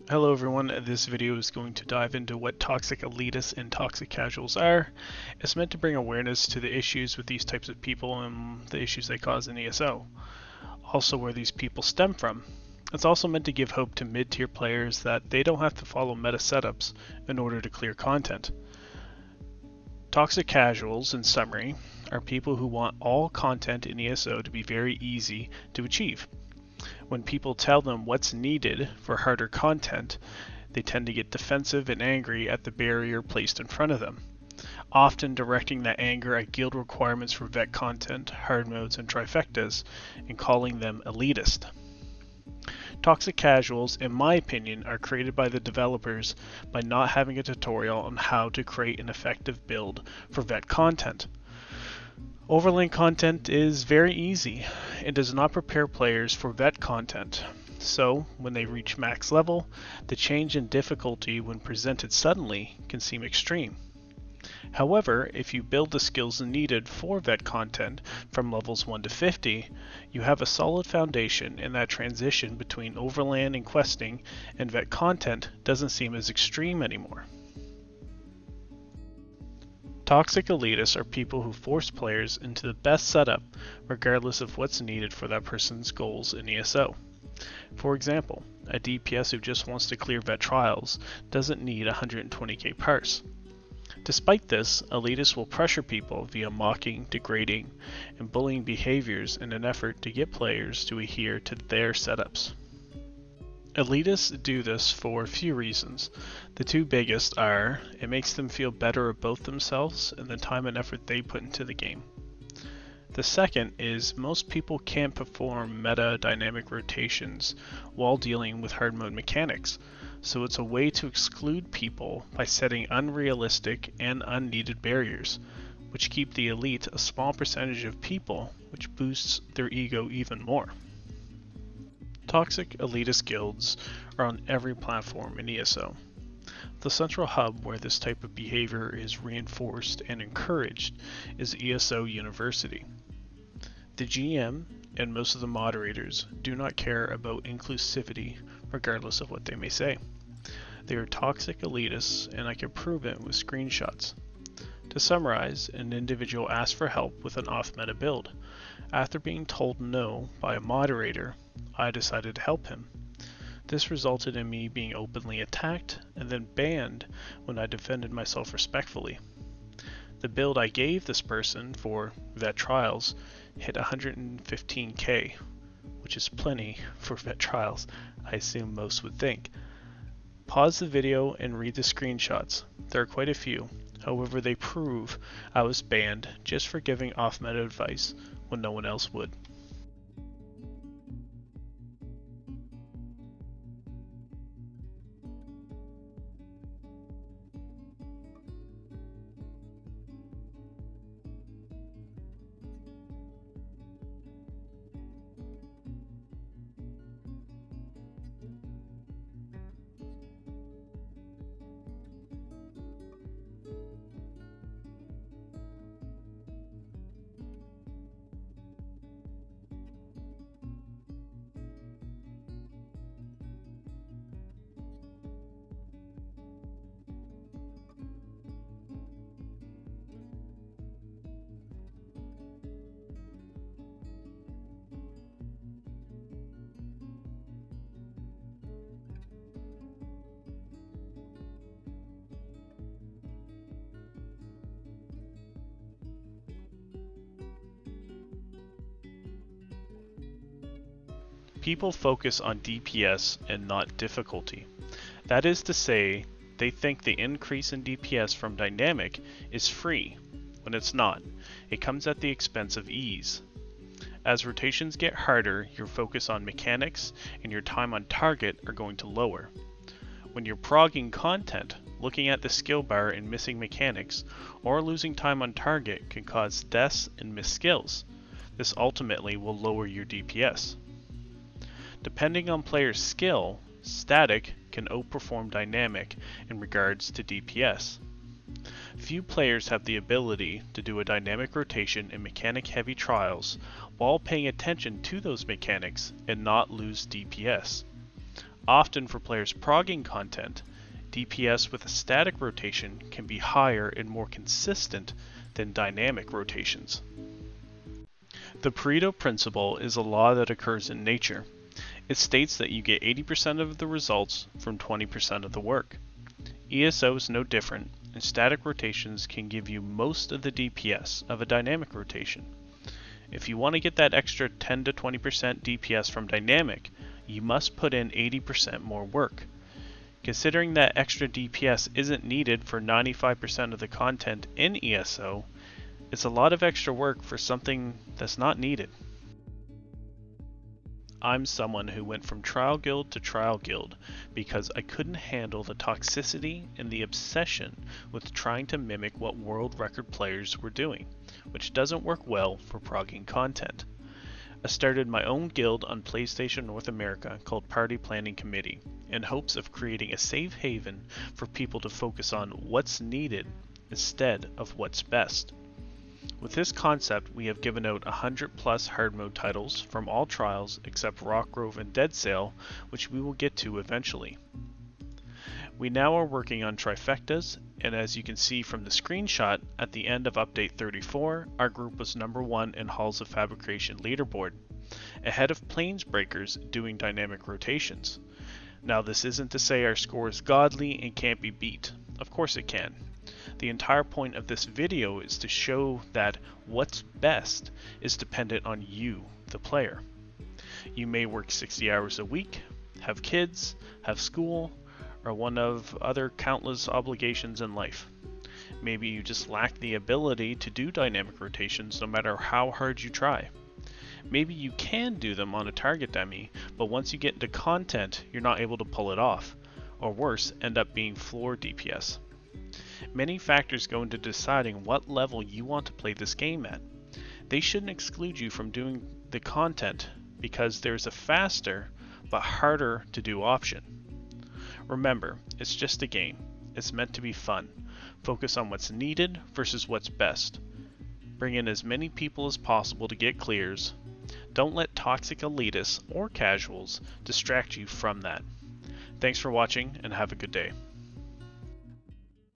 Hello everyone, this video is going to dive into what toxic elitists and toxic casuals are. It's meant to bring awareness to the issues with these types of people and the issues they cause in ESO. Also where these people stem from. It's also meant to give hope to mid-tier players that they don't have to follow meta setups in order to clear content. Toxic casuals, in summary, are people who want all content in ESO to be very easy to achieve. When people tell them what's needed for harder content, they tend to get defensive and angry at the barrier placed in front of them, often directing that anger at guild requirements for vet content, hard modes, and trifectas, and calling them elitist. Toxic casuals, in my opinion, are created by the developers by not having a tutorial on how to create an effective build for vet content. Overlay content is very easy. It does not prepare players for vet content. So, when they reach max level, the change in difficulty when presented suddenly can seem extreme. However, if you build the skills needed for vet content from levels 1 to 50, you have a solid foundation, and that transition between overland and questing and vet content doesn't seem as extreme anymore. Toxic elitists are people who force players into the best setup regardless of what's needed for that person's goals in ESO. For example, a DPS who just wants to clear vet trials doesn't need 120k parse. Despite this, elitists will pressure people via mocking, degrading, and bullying behaviors in an effort to get players to adhere to their setups. Elitists do this for a few reasons. The two biggest are, it makes them feel better about themselves and the time and effort they put into the game. The second is most people can't perform meta dynamic rotations while dealing with hard mode mechanics, so it's a way to exclude people by setting unrealistic and unneeded barriers, which keep the elite a small percentage of people, which boosts their ego even more. Toxic elitist guilds are on every platform in ESO. The central hub where this type of behavior is reinforced and encouraged is ESO University. The GM and most of the moderators do not care about inclusivity regardless of what they may say. They are toxic elitists, and I can prove it with screenshots. To summarize, an individual asked for help with an off-meta build. After being told no by a moderator, I decided to help him. This resulted in me being openly attacked and then banned when I defended myself respectfully. The build I gave this person for vet trials hit 115k, which is plenty for vet trials, I assume most would think. Pause the video and read the screenshots. There are quite a few. However, they prove I was banned just for giving off-meta advice when no one else would. People focus on DPS and not difficulty. That is to say, they think the increase in DPS from dynamic is free, when it's not. It comes at the expense of ease. As rotations get harder, your focus on mechanics and your time on target are going to lower. When you're progging content, looking at the skill bar and missing mechanics, or losing time on target can cause deaths and missed skills. This ultimately will lower your DPS. Depending on player's skill, static can outperform dynamic in regards to DPS. Few players have the ability to do a dynamic rotation in mechanic-heavy trials while paying attention to those mechanics and not lose DPS. Often for players progging content, DPS with a static rotation can be higher and more consistent than dynamic rotations. The Pareto principle is a law that occurs in nature. It states that you get 80% of the results from 20% of the work. ESO is no different, and static rotations can give you most of the DPS of a dynamic rotation. If you want to get that extra 10 to 20% DPS from dynamic, you must put in 80% more work. Considering that extra DPS isn't needed for 95% of the content in ESO, it's a lot of extra work for something that's not needed. I'm someone who went from trial guild to trial guild because I couldn't handle the toxicity and the obsession with trying to mimic what world record players were doing, which doesn't work well for progging content. I started my own guild on PlayStation North America called Party Planning Committee in hopes of creating a safe haven for people to focus on what's needed instead of what's best. With this concept, we have given out 100 plus hard mode titles from all trials except Rockgrove and Dead Sail, which we will get to eventually. We now are working on trifectas, and as you can see from the screenshot, at the end of update 34, our group was number 1 in Halls of Fabrication leaderboard, ahead of Planesbreakers doing dynamic rotations. Now this isn't to say our score is godly and can't be beat. Of course it can. The entire point of this video is to show that what's best is dependent on you, the player. You may work 60 hours a week, have kids, have school, or one of other countless obligations in life. Maybe you just lack the ability to do dynamic rotations no matter how hard you try. Maybe you can do them on a target dummy, but once you get into content, you're not able to pull it off, or worse, end up being floor DPS. Many factors go into deciding what level you want to play this game at. They shouldn't exclude you from doing the content because there's a faster but harder to do option. Remember, it's just a game. It's meant to be fun. Focus on what's needed versus what's best. Bring in as many people as possible to get clears. Don't let toxic elitists or casuals distract you from that. Thanks for watching and have a good day.